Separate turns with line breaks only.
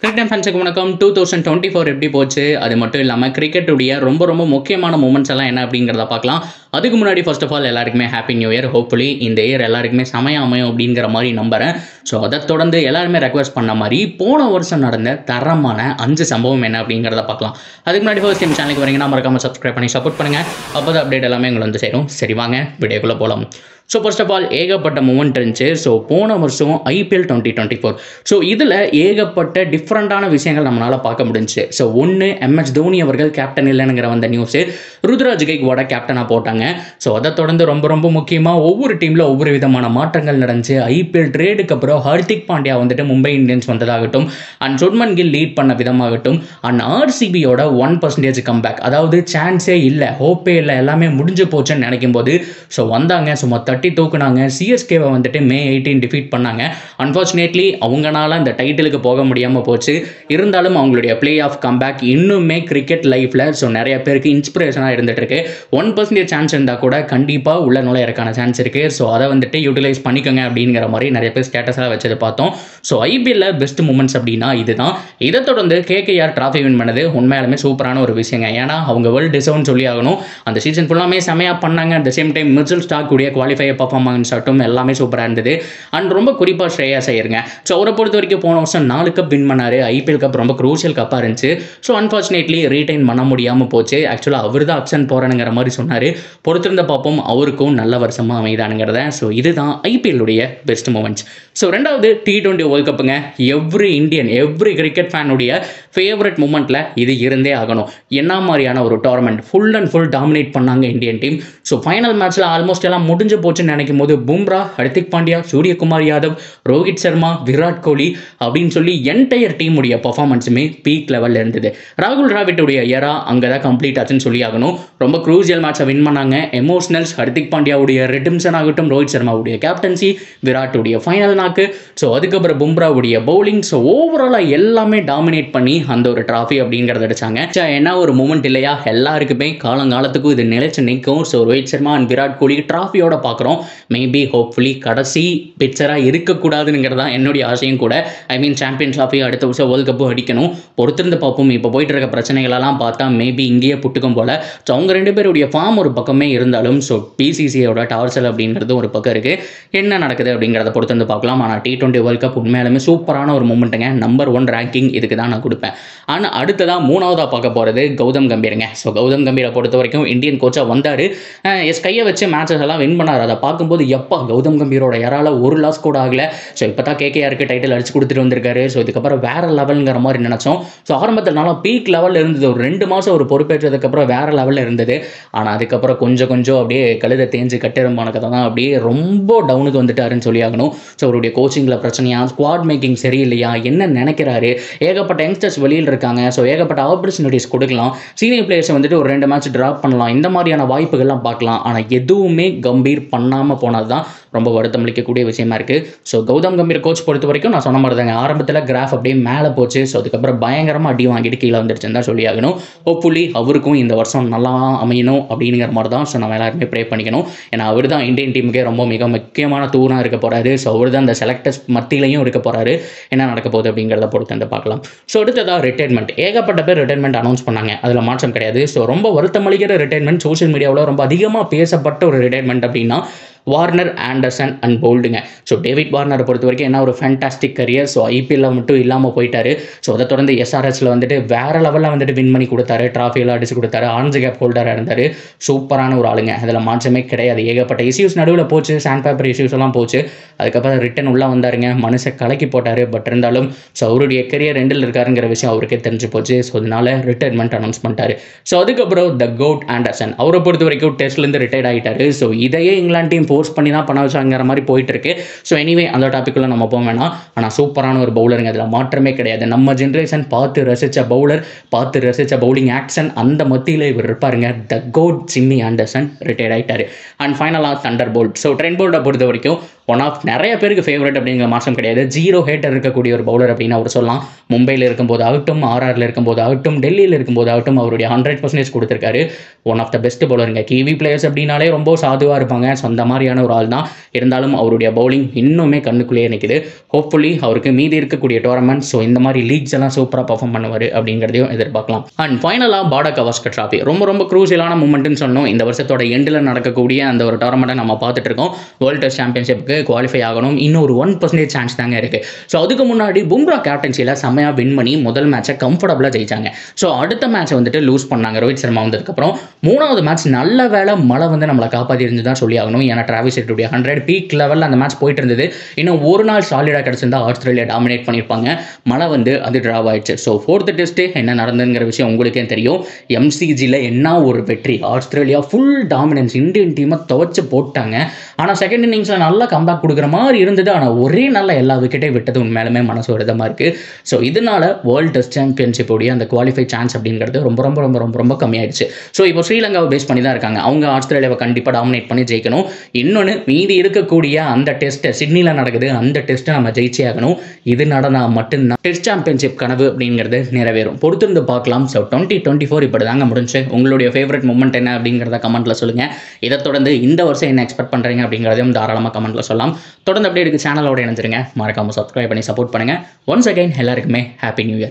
Cricket ஃபேன்ஸுக்கு வணக்கம். 2024 எப்படி போச்சு, அது மட்டும் இல்லாமல் கிரிக்கெட்டுடைய ரொம்ப முக்கியமான மூமெண்ட்ஸ் எல்லாம் என்ன அப்படிங்கிறத பார்க்கலாம். அதுக்கு முன்னாடி ஃபர்ஸ்ட் ஆஃப் ஆல் எல்லாருக்குமே ஹாப்பி நியூ இயர். ஹோப்ஃபுல்லி இந்த இயர் எல்லாருக்குமே சமயம் அமையும் அப்படிங்கிற மாதிரி நம்புறேன். ஸோ அதை தொடர்ந்து எல்லாருமே ரெக்வஸ்ட் பண்ண மாதிரி போன வருஷம் நடந்த தரமான 5 சம்பவம் என்ன அப்படிங்கிறத பார்க்கலாம். அதுக்கு முன்னாடி ஃபர்ஸ்ட் டைம் சேனலுக்கு வரீங்கன்னா மறக்காம சப்ஸ்கிரைப் பண்ணி சப்போர்ட் பண்ணுங்கள். அப்போ தான் அப்டேட் எல்லாமே உங்களுக்கு வந்து சேரும். சரி வாங்க வீடியோக்குள்ளே போகலாம். ஸோ ஃபர்ஸ்ட் ஆஃப் ஆல் ஏகப்பட்ட மூமெண்ட் இருந்துச்சு. ஸோ போன வருஷம் IPL 2024. ஸோ இதில் ஏகப்பட்ட டிஃப்ரெண்ட்டான விஷயங்கள் நம்மளால் பார்க்க முடிஞ்சுச்சு. ஸோ ஒன்று, MS தோனி அவர்கள் கேப்டன் இல்லைங்கிற வந்த நியூஸு ருத்ராஜ் கெய்க்வாடை கேப்டனாக போட்டாங்க. ஸோ அதை தொடர்ந்து ரொம்ப முக்கியமாக ஒவ்வொரு டீமில் ஒவ்வொரு விதமான மாற்றங்கள் நடந்துச்சு. IPL ட்ரேடுக்கு அப்புறம் ஹர்திக் பாண்டியா வந்துட்டு மும்பை இந்தியன்ஸ் வந்ததாகட்டும், அண்ட் சுப்மன் கில் லீட் பண்ண விதமாகட்டும், அண்ட் RCBயோட 1% கம்பேக், அதாவது சான்ஸே இல்லை, ஹோப்பே இல்லை, எல்லாமே முடிஞ்சு போச்சுன்னு நினைக்கும் போது ஸோ வந்தாங்க, சும்மா தட்டி தூக்குனாங்க. CSKவை வந்துட்டு May 18 டிஃபீட் பண்ணாங்க. அன்ஃபார்ச்சுனேட்லி அவங்களால அந்த டைட்டிலுக்கு போக முடியாமல் போச்சு. இருந்தாலும் அவங்களுடைய பிளே ஆஃப் கம்பேக் இன்னுமே கிரிக்கெட் லைஃப்பில் ஸோ நிறைய பேருக்கு இன்ஸ்பிரேஷனாக இருந்துட்டு இருக்கு. 1% சான்ஸ் இருந்தால் கூட கண்டிப்பாக உள்ள நுழையறக்கான சான்ஸ் இருக்குது. ஸோ அதை வந்துட்டு யூட்டிலைஸ் பண்ணிக்கோங்க அப்படிங்கிற மாதிரி நிறைய பேர் ஸ்டேட்டஸாக வச்சது பார்த்தோம். ஸோ IPL பெஸ்ட் மூமெண்ட்ஸ் அப்படின்னா இதுதான். இதை தொடர்ந்து KKR டிராஃபி வின் பண்ணது உண்மையாலுமே சூப்பரான ஒரு விஷயங்க. ஏன்னா அவங்க வேர்ல்டு டிசர்வ்னு சொல்லி ஆகணும். அந்த சீசன் ஃபுல்லாமே செமையாக பண்ணாங்க. At the same time Mitchell Stark உடைய குவாலிஃபை பர்ஃபார்மன்ஸ் ஆகட்டும் எல்லாமே சூப்பராக இருந்தது. அண்ட் ரொம்ப குறிப்பாக ஸ்ரேயாஸ் ஐயருங்க. ஸோ அவரை பொறுத்த வரைக்கும் போன வருஷம் 4 கப் வின் பண்ணார். IPL கப் ரொம்ப குரூஷியல் கப்பாக இருந்துச்சு. ஸோ அன்ஃபார்ச்சுனேட்லி ரீடைன் பண்ண முடியாமல் போச்சு. ஆக்சுவலாக அவர் தான் அப்சன்ட் போகிறேங்கிற மாதிரி சொன்னார். பொறுத்திருந்த பார்ப்போம் அவருக்கும் நல்ல வருஷமாக அமைதானுங்கிறத. ஸோ இதுதான் IPL உடைய பெஸ்ட் மூமெண்ட்ஸ். ஸோ ரெண்டாவது T20 வேர்ல்ட் கப்புங்க. எவ்ரி இந்தியன் எவ்ரி கிரிக்கெட் ஃபேனுடைய ஃபேவரட் மூமெண்ட்டில் இது இருந்தே ஆகணும். என்ன மாதிரியான ஒரு tournament, full and full dominate பண்ணாங்க இந்தியன் டீம். ஸோ ஃபைனல் மேட்ச்சில் ஆல்மோஸ்ட் எல்லாம் முடிஞ்சு போச்சுன்னு நினைக்கும் போது பும்ரா, ஹர்திக் பாண்டியா, சூரியகுமார் யாதவ், ரோஹித் சர்மா, விராட் கோலி அப்படின்னு சொல்லி என்டையர் டீமுடைய பர்ஃபார்மன்ஸுமே பீக் லெவலில் இருந்தது. ராகுல் டிராவிட்டுடைய எரா அங்கே தான் கம்ப்ளீட் ஆச்சுன்னு சொல்லி ஆகணும். ரொம்ப க்ரூசியல் மேட்சை வின் பண்ணாங்க. எமோஷனல்ஸ், ஹர்திக் பாண்டியாவுடைய ரெடிம்சன் ஆகட்டும், ரோஹித் சர்மாவுடைய கேப்டன்சி, விராட்டுடைய ஃபைனல் நாக்கு, ஸோ அதுக்கப்புறம் பும்ராவுடைய பவுலிங், ஸோ ஓவராலாக எல்லாமே டாமினேட் பண்ணி அந்த ஒரு டிராஃபி அப்படிங்கிறத அடிச்சாங்க. என்ன ஒரு மூமெண்ட் இல்லையா? எல்லாருக்குமே காலங்காலத்துக்கும் இது நிலைச்சு நிற்கும். ஸோ ரோஹித் சர்மா அண்ட் விராட் கோலி டிராஃபியோட பார்க்குறோம். மேபி ஹோப்ஃபுல்லி கடைசி பிக்சராக இருக்கக்கூடாதுங்கிறதா என்னுடைய ஆசையும் கூட. ஐ மீன் சாம்பியன்ஸ் டிராஃபி அடுத்த வருஷம் வேர்ல்ட் கப்பும் அடிக்கணும். பொறுத்திருந்து பார்ப்போம். இப்போ போயிட்டு இருக்க பிரச்சனைகளெல்லாம் பார்த்தா மேபி இங்கேயே புட்டுக்கும் போல. ஸோ அவங்க 2 பேருடைய ஃபார்ம் ஒரு பக்கமே இருந்தாலும் ஸோ BCCஐயோட டார்ச்சல் அப்படிங்கிறது ஒரு பக்கம் இருக்குது. என்ன நடக்குது அப்படிங்கிறத பொறுத்திருந்து பார்க்கலாம். ஆனால் T20 வேர்ல்ட் கப் உண்மையாலுமே சூப்பரான ஒரு மூமெண்ட்டுங்க. நம்பர் 1 ரேங்கிங் இதுக்கு தான் நான் கொடுப்பேன். ஆனால் அடுத்ததான் 3ஆவதாக பார்க்க போகிறது கௌதம் கம்பீருங்க. ஸோ கௌதம் கம்பீரை பொறுத்த வரைக்கும் இந்தியன் கோச்சாக வந்தார். கையை வச்சு மேட்சஸ் எல்லாம் வின் பண்ணார். அதை பார்க்கும்போது எப்பா கௌதம் கம்பீரோட யாரால ஒரு லாஸ் கூட ஆகலை. ஸோ இப்போ தான் KKRக்கு டைட்டில் அடிச்சு கொடுத்துட்டு வந்திருக்காரு. ஸோ இதுக்கப்புறம் வேற லெவலுங்கிற மாதிரி நினச்சோம். ஸோ ஆரம்பத்தில் நல்லா பீக் லெவலில் இருந்தது. ஒரு 2 மாதம் ஒரு பொறுப்பேற்றதுக்கப்புறம் வேற லெவலில் இருந்தது. ஆனால் அதுக்கப்புறம் கொஞ்சம் அப்படியே கழுதை தேஞ்சு கட்டிருமான கதை தான். அப்படியே ரொம்ப டவுனுக்கு வந்துட்டாருன்னு சொல்லி ஆகணும். ஸோ அவருடைய கோச்சிங்கில் பிரச்சனையா, ஸ்குவாட் மேக்கிங் சரியில்லையா, என்ன நினைக்கிறாரு, ஏகப்பட்ட யங்ஸ்டர்ஸ் வெளியில் இருக்காங்க. ஸோ ஏகப்பட்ட ஆப்பர்ச்சுனிட்டிஸ் கொடுக்கலாம். சீனியர் பிளேயர்ஸை வந்துட்டு ஒரு 2 மேட்ச் ட்ராப் பண்ணலாம். இந்த மாதிரியான வாய்ப்புகள்லாம் பார்க்கலாம். ஆனால் எதுவுமே கம்பீர் பண்ணாமல் போனது தான் ரொம்ப வருத்தம் அளிக்கக்கூடிய விஷயமா இருக்குது. ஸோ கௌதம் கம்பீர் கோச் பொறுத்த வரைக்கும் நான் சொன்ன மாதிரி தாங்க. ஆரம்பத்தில் கிராஃப் அப்படியே மேலே போச்சு. ஸோ அதுக்கப்புறம் பயங்கரமாக அடி வாங்கிட்டு கீழே வந்துருச்சுன்னு தான் சொல்லி ஆகணும். ஹோப்ஃபுல்லி அவருக்கும் இந்த வருஷம் நல்லா அமையணும் அப்படிங்கிற மாதிரி தான். ஸோ நம்ம எல்லாருமே ப்ரே பண்ணிக்கணும். ஏன்னா அவர் தான் இந்தியன் டீமுக்கே மிக முக்கியமான தூராக இருக்க போகிறாரு. ஸோ அவர் தான் அந்த செலக்டர்ஸ் மத்தியிலையும் இருக்க போகிறாரு. என்ன நடக்க போகுது அப்படிங்கிறத பொறுத்து வந்து பார்க்கலாம். ஸோ அடுத்ததாக ரிட்டைர்மெண்ட். ஏகப்பட்ட பேர் ரிட்டைர்மெண்ட் அனௌன்ஸ் பண்ணாங்க. அதில் மாற்றம் கிடையாது. ஸோ ரொம்ப வருத்தம் அளிக்கிற ரிட்டைர்மெண்ட், சோஷியல் மீடியாவில் ரொம்ப அதிகமாக பேசப்பட்ட ஒரு ரிட்டைர்மெண்ட் அப்படின்னா வார்னர், ஆண்டர்சன் அண்ட் போல்டுங்க. ஸோ டேவிட் வார்னரை பொறுத்த வரைக்கும் என்ன ஒரு ஃபேண்டாஸ்டிக் கரியர். ஸோ IPL மட்டும் இல்லாமல் போயிட்டாரு. ஸோ அதை தொடர்ந்து SRHல வந்துட்டு வேற லெவலில் வந்துட்டு வின் பண்ணி கொடுத்தாரு. டிராஃபியெல்லாம் அடிச்சு கொடுத்தாரு. ஆரஞ்சு கேப் ஹோல்டராக இருந்தார். சூப்பரான ஒரு ஆளுங்க. அதில் மாற்றமே கிடையாது. ஏகப்பட்ட இஷ்யூஸ் நடுவில் போச்சு. சாண்ட் பேப்பர் இஷ்யூஸ் எல்லாம் போச்சு. அதுக்கப்புறம் ரிட்டன் உள்ளே வந்தாருங்க. மனுஷன் கலக்கி போட்டார். பட் இருந்தாலும் ஸோ அவருடைய கரியர் ரெண்டில் இருக்காருங்கிற விஷயம் அவருக்கே தெரிஞ்சு போச்சு. ஸோ அதனால ரிட்டைர்மெண்ட் அனௌன்ஸ் பண்ணிட்டாரு. ஸோ அதுக்கப்புறம் த கோட் ஆண்டர்சன் அவரை பொறுத்த வரைக்கும் டெஸ்ட்லேருந்து ரிட்டையர்ட் ஆகிட்டாரு. ஸோ இதையே இங்கிலாந்து டீம் ஃபோர்ஸ் பண்ணி தான் பண்ண வச்சாங்கிற மாதிரி போயிட்டு இருக்கு. ஸோ எனிவே அந்த டாபிக்குள்ள நம்ம போக வேணாம். ஆனால் சூப்பரான ஒரு பவுலருங்க. அதில் மாற்றமே கிடையாது. நம்ம ஜென்ரேஷன் பார்த்து ரசித்த பவுலர், பார்த்து ரசித்த பவுலிங் ஆக்ஷன், அந்த மத்தியில் இவர் இருப்பாருங்க. The GOAT Jimmy Anderson retired ஆகிட்டாரு. அண்ட் ஃபைனலாக தண்டர் போல்ட். ஸோ ட்ரெண்ட் போல்ட்டை பொறுத்த வரைக்கும் ஒன் ஆஃப் நிறைய பேருக்கு ஃபேவரட் அப்படிங்கிற மாற்றம் கிடையாது. 0 ஹேட்டர் இருக்கக்கூடிய ஒரு பவுலர் அப்படின்னு அவர் சொல்லலாம். மும்பையில் இருக்கும்போது ஆகட்டும், ஆர்ஆரில் இருக்கும்போது ஆகட்டும், டெல்லியில் இருக்கும்போது ஆகட்டும் அவருடைய 100% கொடுத்துருக்காரு. ஒன் ஆஃப் த பெஸ்ட் பவுலருங்க. கிவி பிளேயர்ஸ் அப்படின்னாலே ரொம்ப சாதுவாக இருப்பாங்க. ஸோ அந்த மாதிரியான ஒரு ஆள் தான். இருந்தாலும் அவருடைய பவுலிங் இன்னுமே கண்ணுக்குள்ளேயே நிற்குது. ஹோப்ஃபுல்லி அவருக்கு மீதி இருக்கக்கூடிய டோர்னமெண்ட் ஸோ இந்த மாதிரி லீக்ஸ் எல்லாம் சூப்பராக பர்ஃபார்ம் பண்ணுவார் அப்படிங்கிறதையும் எதிர்பார்க்கலாம். அண்ட் ஃபைனலாக பாடா கவாஸ்கர் ட்ராஃபி ரொம்ப குரூசியலான மூமெண்ட்னு சொன்னோம். இந்த வருஷத்தோட எண்டில் நடக்கக்கூடிய அந்த ஒரு டோர்னமெண்ட்டை நம்ம பார்த்துட்டு இருக்கோம். வேர்ல்டு டெஸ்ட் சாம்பியன்ஷிப்புக்கு குவாலிஃபை ஆகணும். இன்னும் ஒரு 1% சான்ஸ் தாங்க இருக்குது. ஸோ அதுக்கு முன்னாடி பும்ரா கேப்டன்சியில் செம்மையாக வின் பண்ணி முதல் மேட்சை கம்ஃபர்டபுளாக ஜெயிச்சாங்க. ஸோ அடுத்த மேட்சை வந்துட்டு லூஸ் பண்ணாங்க ரோஹித் சர்மா வந்ததுக்கப்புறம். 3வது மேட்ச் நல்ல வேலை மழை வந்து நம்மளை காப்பாற்றி இருந்து தான் சொல்லி ஆகணும். ஏன்னா டிராவிஸ் ஹெட்டுடைய 100 பீக் லெவலில் அந்த மேட்ச் போயிட்டு இருந்தது. இன்னும் ஒரு நாள் சாலிடாக கிடச்சிருந்தா ஆஸ்திரேலியா டாமினேட் பண்ணியிருப்பாங்க. மழை வந்து அது டிராவ் ஆயிடுச்சு. ஸோ 4th டெஸ்ட்டு என்ன நடந்ததுங்கிற விஷயம் உங்களுக்கே தெரியும். எம்சிஜியில் என்ன ஒரு வெற்றி. ஆஸ்திரேலியா ஃபுல் டாமினன்ஸ் இந்தியன் டீமை துவச்சு போட்டாங்க. ஆனால் செகண்ட் இன்னிங்ஸில் நல்லா கம்பேக் கொடுக்குற மாதிரி இருந்தது. ஆனால் ஒரே நாளில் எல்லா விக்கெட்டையும் விட்டது உண்மையிலுமே மனசு விரதமாக இருக்குது. ஸோ இதனால வேர்ல்டு டெஸ்ட் சாம்பியன்ஷிப்போடைய அந்த குவாலிஃபை சான்ஸ் அப்படிங்கிறது ரொம்ப கம்மியாயிடுச்சு. ஸோ இப்போ ஸ்ரீலங்காவை பேஸ் பண்ணி தான் இருக்காங்க. அவங்க ஆஸ்திரேலியாவை கண்டிப்பாக டாமினேட் பண்ணி ஜெயிக்கணும். இன்னொன்று மீதி இருக்கக்கூடிய அந்த டெஸ்ட்டை சிட்னியில் நடக்குது. அந்த டெஸ்ட்டை நம்ம ஜெயிச்சே ஆகணும். இது நடந்தால் மட்டும்தான் டெஸ்ட் சாம்பியன்ஷிப் கனவு அப்படிங்கிறது நிறைவேறும். பொறுத்திருந்து பார்க்கலாம். ஸோ 2024 இப்படி தாங்க முடிஞ்சு. உங்களுடைய ஃபேவரட் மூமெண்ட் என்ன அப்படிங்கிறத கமெண்ட்டில் சொல்லுங்கள். இதை தொடர்ந்து இந்த வருஷம் என்ன எக்ஸ்பெக்ட் பண்ணுறீங்க அப்படிங்கிறதையும் தாராளமாக கமெண்ட்டில் சொல்லலாம். தொடர்ந்து அப்படியே இருக்கு சேனலோட இணைஞ்சிருங்க. மறக்காமல் சப்ஸ்கிரைப் பண்ணி சப்போர்ட் பண்ணுங்கள். ஒன்ஸ் அகைன் எல்லாருக்குமே ஹாப்பி நியூ இயர்.